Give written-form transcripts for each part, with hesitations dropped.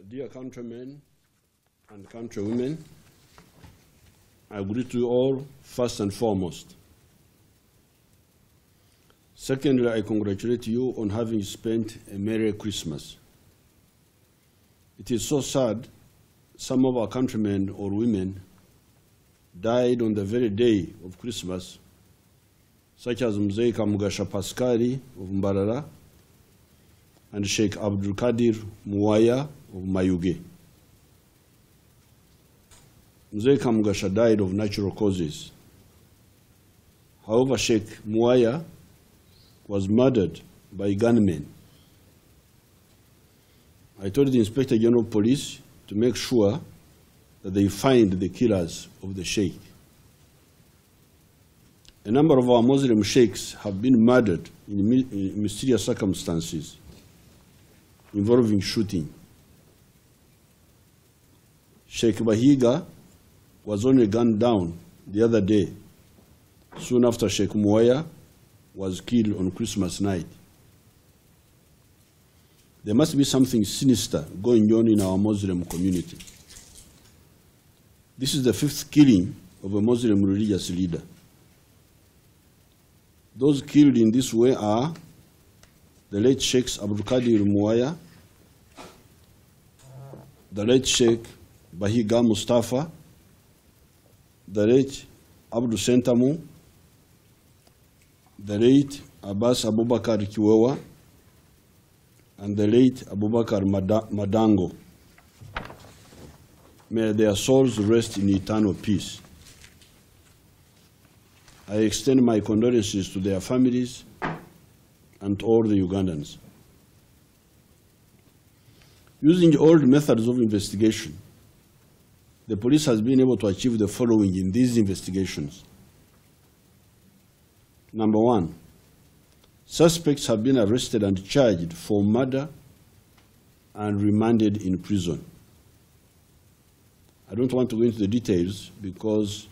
Dear countrymen and countrywomen, I greet you all first and foremost. Secondly, I congratulate you on having spent a Merry Christmas. It is so sad some of our countrymen or women died on the very day of Christmas, such as Mzee Kamugasha Pascali of Mbarara and Sheikh Abdul Qadir Muwaya of Mayuge. Mzee Kamugasha died of natural causes. However, Sheikh Muwaya was murdered by gunmen. I told the Inspector General of Police to make sure that they find the killers of the Sheikh. A number of our Muslim sheikhs have been murdered in mysterious circumstances involving shooting. Sheikh Bahiga was only gunned down the other day, soon after Sheikh Muwaya was killed on Christmas night. There must be something sinister going on in our Muslim community. This is the 5th killing of a Muslim religious leader. Those killed in this way are the late Sheikh Abdul Qadir Muwaya, the late Sheikh Bahiga Mustafa, the late Abdul Sentamu, the late Abbas Abubakar Kiwewa, and the late Abubakar Madango. May their souls rest in eternal peace. I extend my condolences to their families and to all the Ugandans. Using old methods of investigation, the police has been able to achieve the following in these investigations. Number 1, suspects have been arrested and charged for murder and remanded in prison. I don't want to go into the details because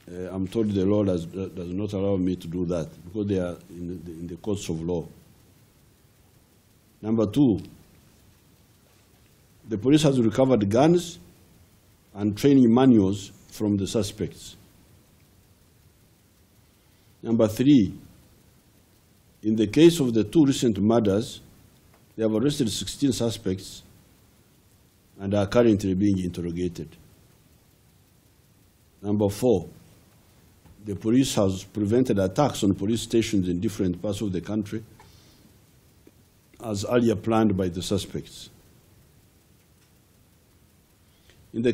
I'm told the law does not allow me to do that because they are in the courts of law. Number 2, the police has recovered guns and training manuals from the suspects. Number 3, in the case of the 2 recent murders, they have arrested 16 suspects and are currently being interrogated. Number 4, the police has prevented attacks on police stations in different parts of the country as earlier planned by the suspects. In the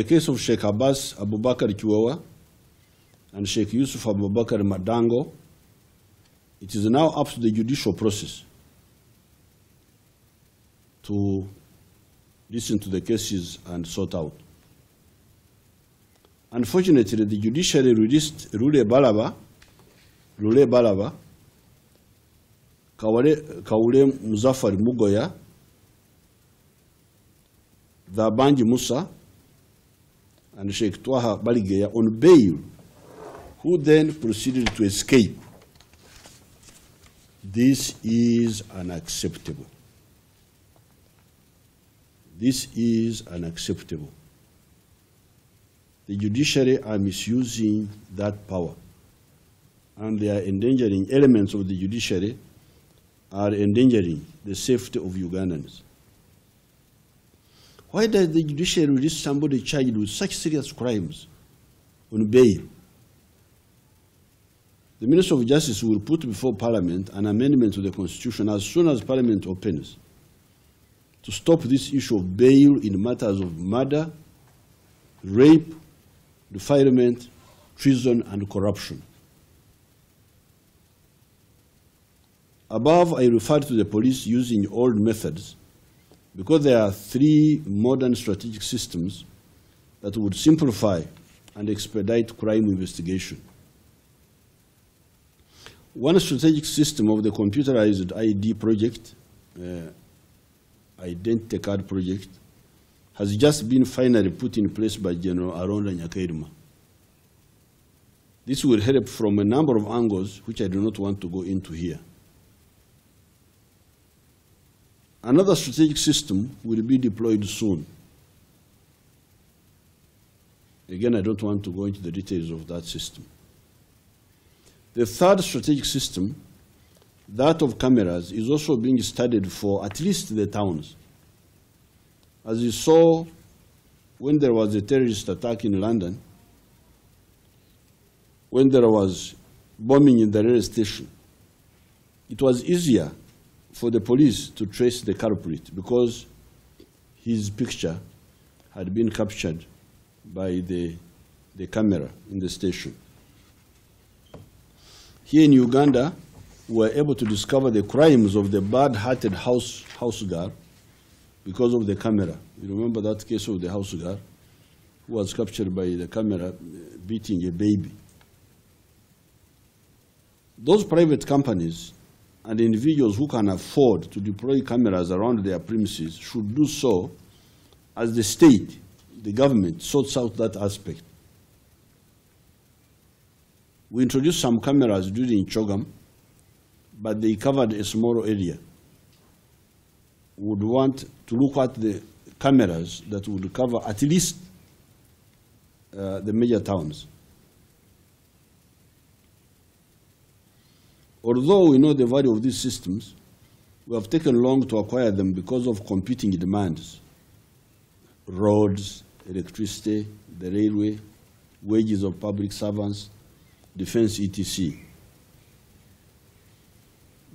case of Sheikh Abbas Abubakar Kiwewa and Sheikh Yusuf Abubakar Madango, it is now up to the judicial process to listen to the cases and sort out. Unfortunately, the judiciary released Rule Balaba, Kaule Muzaffar Mugoya, Dhabanji Musa, and Sheikh Twaha Baligeya on bail, who then proceeded to escape. This is unacceptable. This is unacceptable. The judiciary are misusing that power, and they are endangering elements of the judiciary, are endangering the safety of Ugandans. Why does the judiciary release somebody charged with such serious crimes on bail? The Minister of Justice will put before Parliament an amendment to the Constitution as soon as Parliament opens to stop this issue of bail in matters of murder, rape, defilement, treason, and corruption. Above, I referred to the police using old methods because there are 3 modern strategic systems that would simplify and expedite crime investigation. One strategic system of the computerized ID project, Identity Card project, has just been finally put in place by General Aronda Nyakairima. This will help from a number of angles which I do not want to go into here. Another strategic system will be deployed soon. Again, I don't want to go into the details of that system. The third strategic system, that of cameras, is also being studied for at least the towns. As you saw when there was a terrorist attack in London, when there was bombing in the rail station, it was easier for the police to trace the culprit because his picture had been captured by the camera in the station. Here in Uganda, we were able to discover the crimes of the bad-hearted house girl because of the camera. You remember that case of the house girl who was captured by the camera beating a baby. Those private companies and individuals who can afford to deploy cameras around their premises should do so as the state, the government, sorts out that aspect. We introduced some cameras during Chogam, but they covered a small area. We would want to look at the cameras that would cover at least the major towns. Although we know the value of these systems, we have taken long to acquire them because of competing demands. Roads, electricity, the railway, wages of public servants, defense, etc.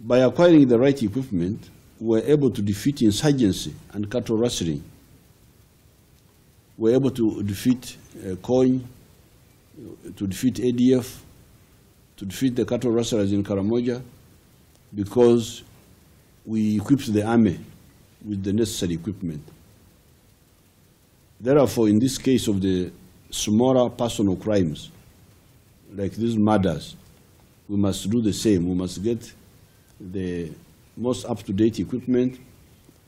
By acquiring the right equipment, we were able to defeat insurgency and cattle rustling. We were able to defeat COIN, to defeat ADF, to defeat the cattle rustlers in Karamoja, because we equipped the army with the necessary equipment. Therefore, in this case of the smaller personal crimes, like these murders, we must do the same. We must get the most up-to-date equipment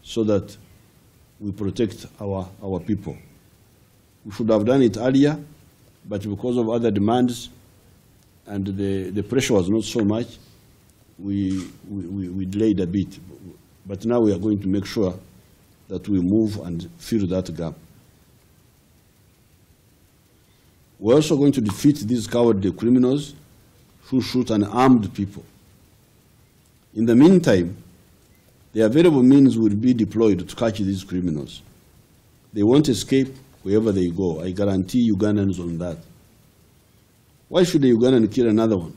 so that we protect our people. We should have done it earlier, but because of other demands and the pressure was not so much, we delayed a bit. But now we are going to make sure that we move and fill that gap. We're also going to defeat these cowardly criminals who shoot unarmed people. In the meantime, the available means will be deployed to catch these criminals. They won't escape wherever they go. I guarantee Ugandans on that. Why should a Ugandan kill another one?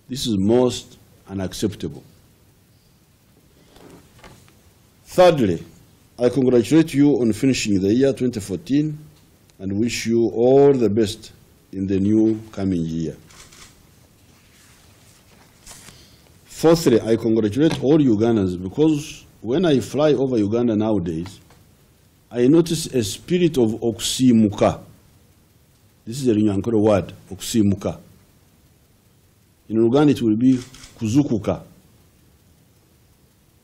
This is most unacceptable. Thirdly, I congratulate you on finishing the year 2014 and wish you all the best in the new coming year. Fourthly, I congratulate all Ugandans because when I fly over Uganda nowadays, I notice a spirit of oksimuka. This is a Runyankore word, oksimuka. In Uganda it will be kuzukuka.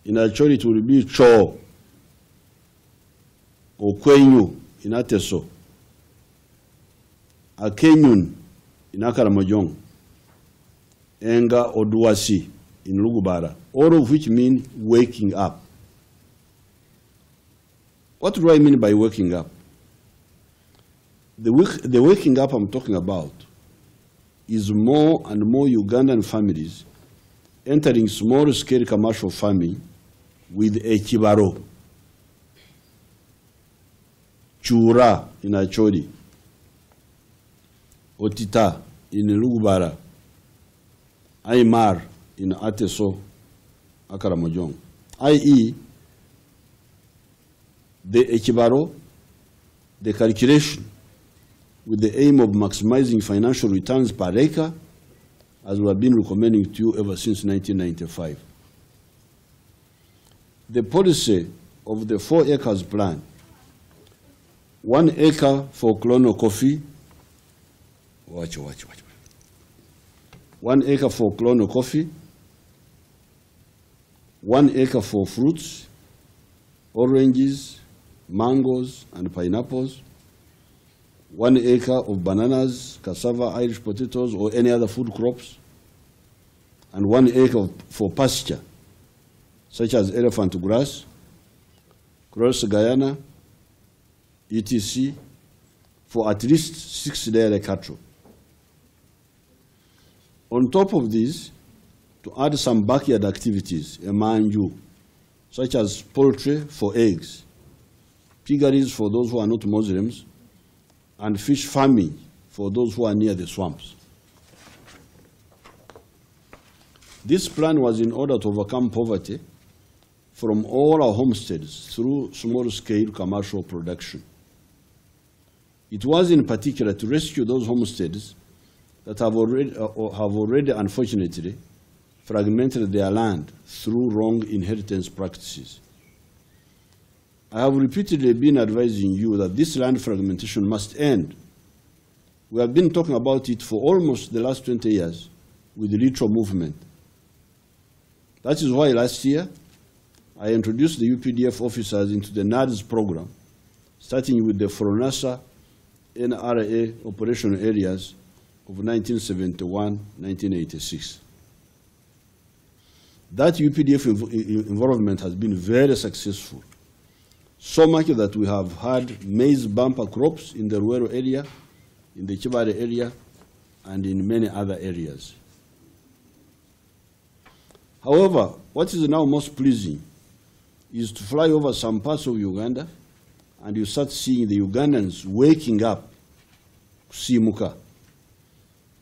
In Acholi it will be cho or kwenyu in Ateso. Akenyun in Akaramojong. Enga Oduasi in Lugubara, all of which mean waking up. What do I mean by waking up? The waking up I'm talking about is more and more Ugandan families entering small-scale commercial farming with a kibaro, chura in Acholi, otita in Lugubara, Aymar in Ateso, Akaramojong, i.e., the ekibaro, the calculation with the aim of maximizing financial returns per acre, as we have been recommending to you ever since 1995. The policy of the 4 acres plan, 1 acre for clono coffee, 1 acre for clono coffee, 1 acre for fruits, oranges, mangoes, and pineapples, 1 acre of bananas, cassava, Irish potatoes, or any other food crops, and 1 acre for pasture, such as elephant grass, cross Guyana, etc., for at least 6 dairy cattle. On top of this, to add some backyard activities, mind you, such as poultry for eggs, piggeries for those who are not Muslims, and fish farming for those who are near the swamps. This plan was in order to overcome poverty from all our homesteads through small-scale commercial production. It was in particular to rescue those homesteads that have already unfortunately fragmented their land through wrong inheritance practices. I have repeatedly been advising you that this land fragmentation must end. We have been talking about it for almost the last 20 years with the little movement. That is why last year I introduced the UPDF officers into the NADS program, starting with the Foronasa NRA operational areas of 1971-1986. That UPDF involvement has been very successful, so much that we have had maize bumper crops in the rural area, in the Chibare area, and in many other areas. However, what is now most pleasing is to fly over some parts of Uganda and you start seeing the Ugandans waking up, kusimuka.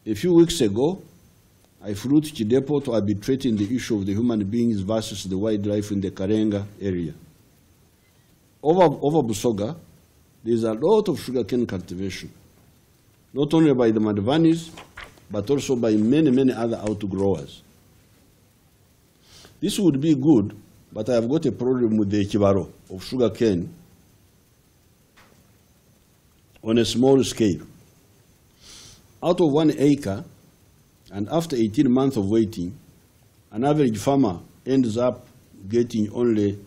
A few weeks ago, I flew to Kidepo to arbitrate in the issue of the human beings versus the wildlife in the Karenga area. Over Busoga, there is a lot of sugarcane cultivation, not only by the Madvanis, but also by many, many other outgrowers. This would be good, but I have got a problem with the Kibaro of sugarcane on a small scale. Out of 1 acre, and after 18 months of waiting, an average farmer ends up getting only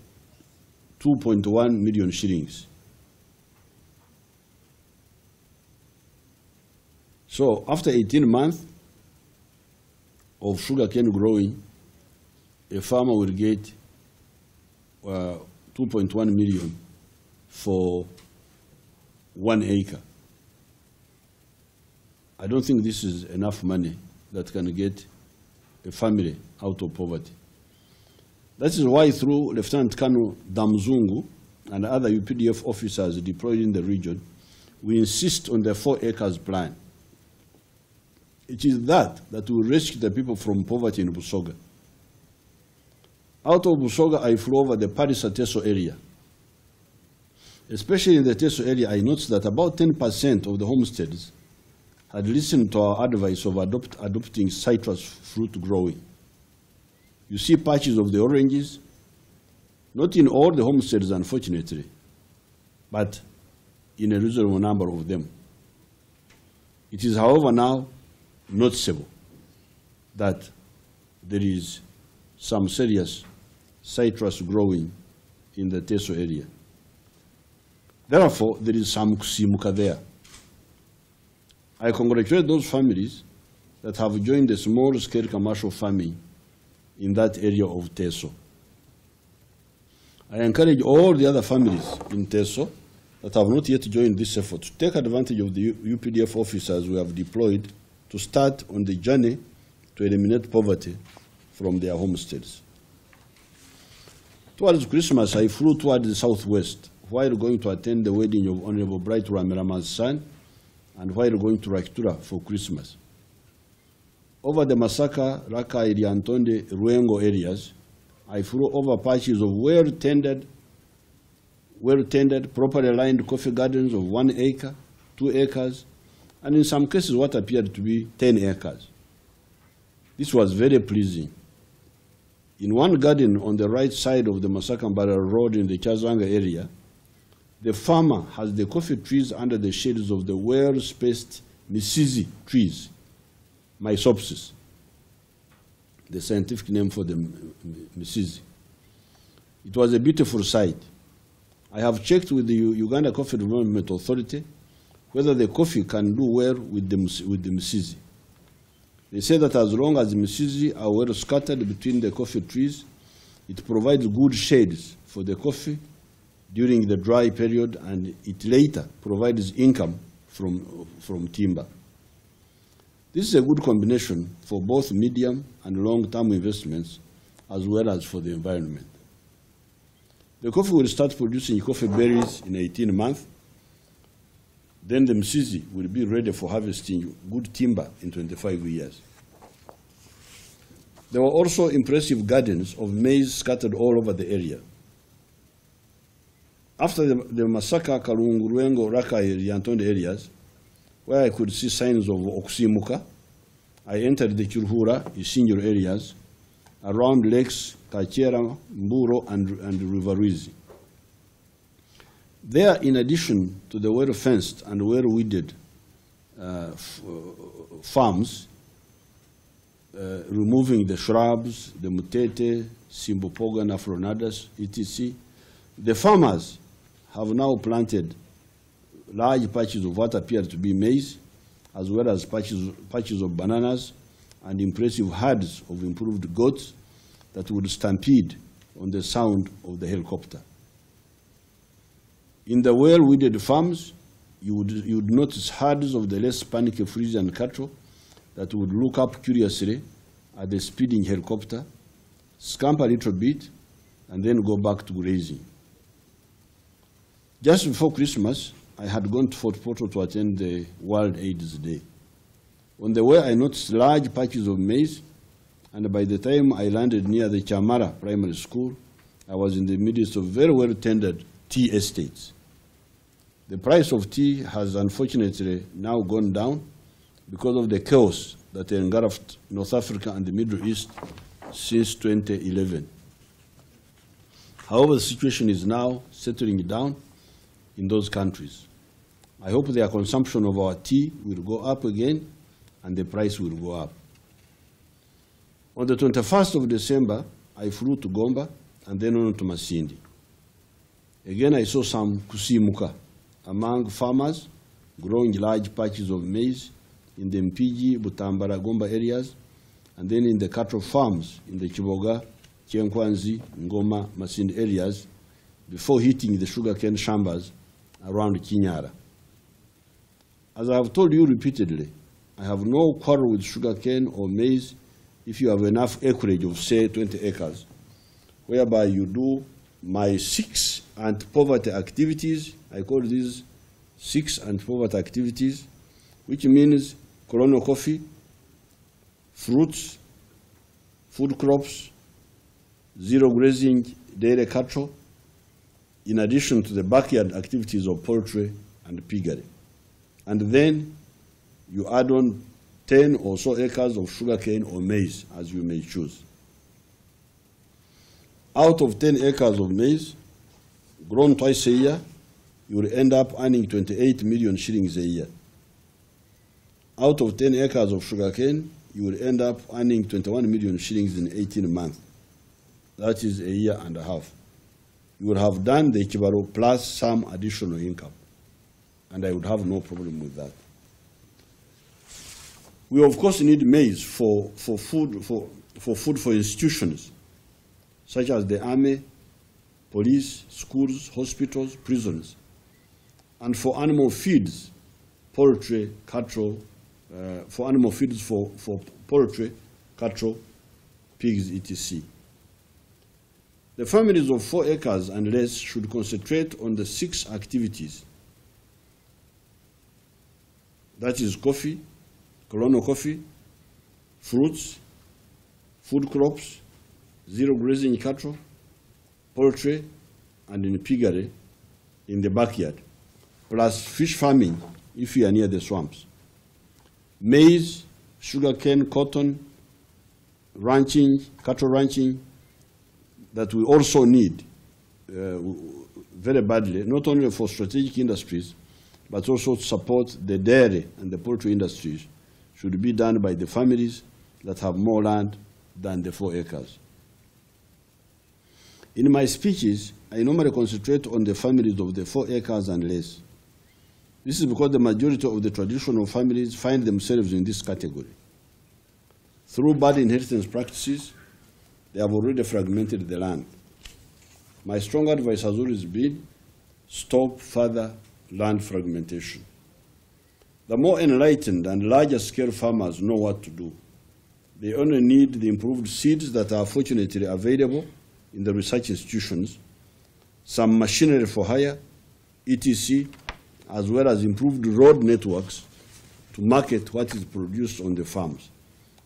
2.1 million shillings. So after 18 months of sugarcane growing, a farmer will get 2.1 million for 1 acre. I don't think this is enough money that can get a family out of poverty. That is why through Lieutenant Colonel Damzungu and other UPDF officers deployed in the region, we insist on the 4 acres plan. It is that will rescue the people from poverty in Busoga. Out of Busoga, I flew over the Parisa-Teso area. Especially in the Teso area, I noticed that about 10% of the homesteads had listened to our advice of adopting citrus fruit growing. You see patches of the oranges, not in all the homesteads, unfortunately, but in a reasonable number of them. It is, however, now noticeable that there is some serious citrus growing in the Teso area. Therefore, there is some kusimuka there. I congratulate those families that have joined the small-scale commercial farming in that area of Teso. I encourage all the other families in Teso that have not yet joined this effort to take advantage of the UPDF officers we have deployed to start on the journey to eliminate poverty from their homesteads. Towards Christmas, I flew toward the southwest while going to attend the wedding of Honorable Bright Ramirama's son and while going to Rakitura for Christmas. Over the Masaka, Rakai, Liantonde, Ruengo areas, I flew over patches of well-tended, properly lined coffee gardens of 1 acre, 2 acres, and in some cases what appeared to be 10 acres. This was very pleasing. In one garden on the right side of the Masakambara Road in the Chazanga area, the farmer has the coffee trees under the shades of the well-spaced Misizi trees, Mysopsis, the scientific name for the Misizi. It was a beautiful sight. I have checked with the Uganda Coffee Development Authority whether the coffee can do well with the Misizi. They say that as long as the Misizi are well scattered between the coffee trees, It provides good shades for the coffee during the dry period, and it later provides income from timber. This is a good combination for both medium and long-term investments, as well as for the environment. The coffee will start producing coffee berries in 18 months. Then the Msizi will be ready for harvesting good timber in 25 years. There were also impressive gardens of maize scattered all over the area. After the Masaka, Kalungu, Ruengo, Rakai, Lyantonde areas, where I could see signs of Oksimuka, I entered the Kiruhura, Isinjiro areas, around lakes Kachera, Mburo, and River Ruizi. There, in addition to the well-fenced and well-weeded farms, removing the shrubs, the mutete, Simbopoga, Nafronadas, etc., the farmers have now planted large patches of what appear to be maize, as well as patches of bananas and impressive herds of improved goats that would stampede on the sound of the helicopter. In the well-weeded farms, you would notice herds of the less panicky Frisian cattle that would look up curiously at the speeding helicopter, scamper a little bit, and then go back to grazing. Just before Christmas, I had gone to Fort Portal to attend the World AIDS Day. On the way, I noticed large patches of maize, and by the time I landed near the Chamara Primary School, I was in the midst of very well-tended tea estates. The price of tea has unfortunately now gone down because of the chaos that engulfed North Africa and the Middle East since 2011. However, the situation is now settling down in those countries. I hope their consumption of our tea will go up again and the price will go up. On the 21st of December, I flew to Gomba and then on to Masindi. Again, I saw some kusimuka among farmers growing large patches of maize in the Mpiji, Butambara, Gomba areas, and then in the cattle farms in the Chiboga, Chenkwanzi, Ngoma, Masindi areas, before hitting the sugarcane chambers around Kinyara. As I have told you repeatedly, I have no quarrel with sugarcane or maize if you have enough acreage of, say, 20 acres, whereby you do my 6 anti-poverty activities. I call these 6 anti-poverty activities, which means colonial coffee, fruits, food crops, zero grazing dairy cattle, in addition to the backyard activities of poultry and piggery. And then you add on 10 or so acres of sugarcane or maize, as you may choose. Out of 10 acres of maize, grown twice a year, you will end up earning 28 million shillings a year. Out of 10 acres of sugarcane, you will end up earning 21 million shillings in 18 months. That is a year and a half. You would have done the Kibaro plus some additional income, and I would have no problem with that. We of course need maize for food for institutions, such as the army, police, schools, hospitals, prisons, and for animal feeds, poultry, cattle, for animal feeds for poultry, cattle, pigs, etc. The families of 4 acres and less should concentrate on the 6 activities. That is coffee, colonial coffee, fruits, food crops, zero grazing cattle, poultry, and in piggery in the backyard, plus fish farming if you are near the swamps. Maize, sugarcane, cotton, ranching, cattle ranching, that we also need very badly, not only for strategic industries, but also to support the dairy and the poultry industries, should be done by the families that have more land than the 4 acres. In my speeches, I normally concentrate on the families of the 4 acres and less. This is because the majority of the traditional families find themselves in this category. Through bad inheritance practices, they have already fragmented the land. My strong advice has always been, stop further land fragmentation. The more enlightened and larger scale farmers know what to do. They only need the improved seeds that are fortunately available in the research institutions, some machinery for hire, etc., as well as improved road networks to market what is produced on the farms.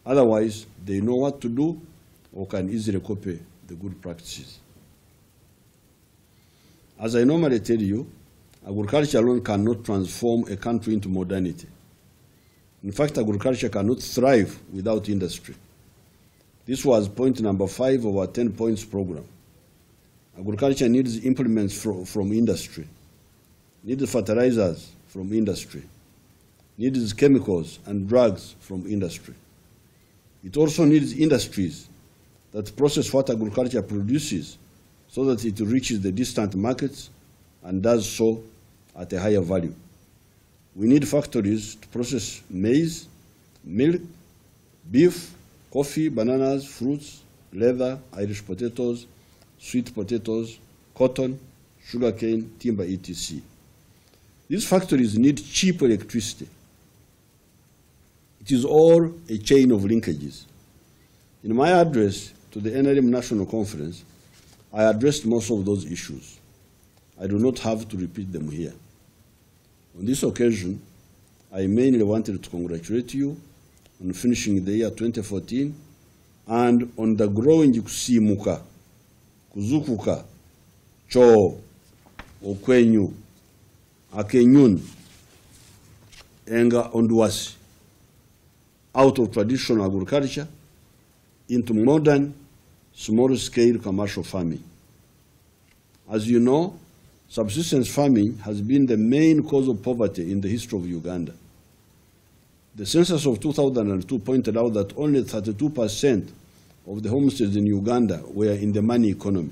Otherwise, they know what to do or can easily copy the good practices. As I normally tell you, agriculture alone cannot transform a country into modernity. In fact, agriculture cannot thrive without industry. This was point number 5 of our 10 points program. Agriculture needs implements from industry, needs fertilizers from industry, needs chemicals and drugs from industry. It also needs industries that process what agriculture produces so that it reaches the distant markets and does so at a higher value. We need factories to process maize, milk, beef, coffee, bananas, fruits, leather, Irish potatoes, sweet potatoes, cotton, sugarcane, timber, etc. These factories need cheap electricity. It is all a chain of linkages. In my address to the NRM National Conference, I addressed most of those issues. I do not have to repeat them here. On this occasion, I mainly wanted to congratulate you on finishing the year 2014 and on the growing kusimuka, kuzukuka, cho, okwenyu, akenyun, enga onduasi, out of traditional agriculture into modern, small-scale commercial farming. As you know, subsistence farming has been the main cause of poverty in the history of Uganda. The census of 2002 pointed out that only 32% of the homesteads in Uganda were in the money economy.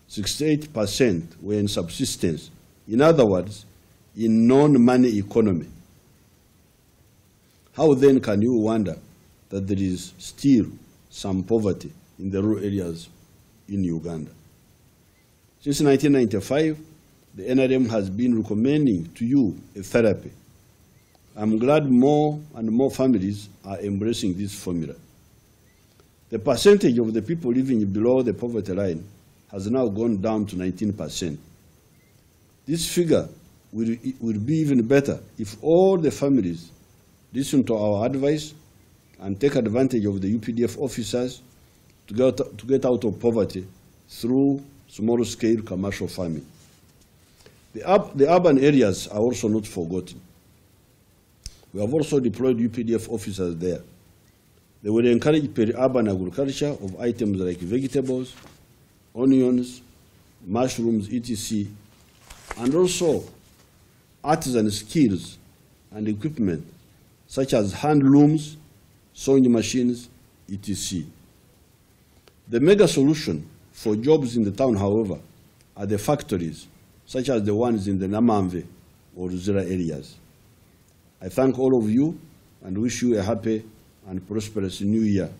68% were in subsistence. In other words, in non-money economy. How then can you wonder that there is still some poverty in the rural areas in Uganda? Since 1995, the NRM has been recommending to you a therapy. I'm glad more and more families are embracing this formula. The percentage of the people living below the poverty line has now gone down to 19%. This figure will be even better if all the families listen to our advice and take advantage of the UPDF officers to get out of poverty through small-scale commercial farming. The urban areas are also not forgotten. We have also deployed UPDF officers there. They will encourage peri-urban agriculture of items like vegetables, onions, mushrooms, etc., and also artisan skills and equipment such as hand looms, sewing machines, etc. The mega solution for jobs in the town, however, are the factories, such as the ones in the Namamve or Ruzira areas. I thank all of you and wish you a happy and prosperous New Year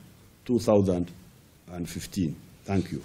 2015. Thank you.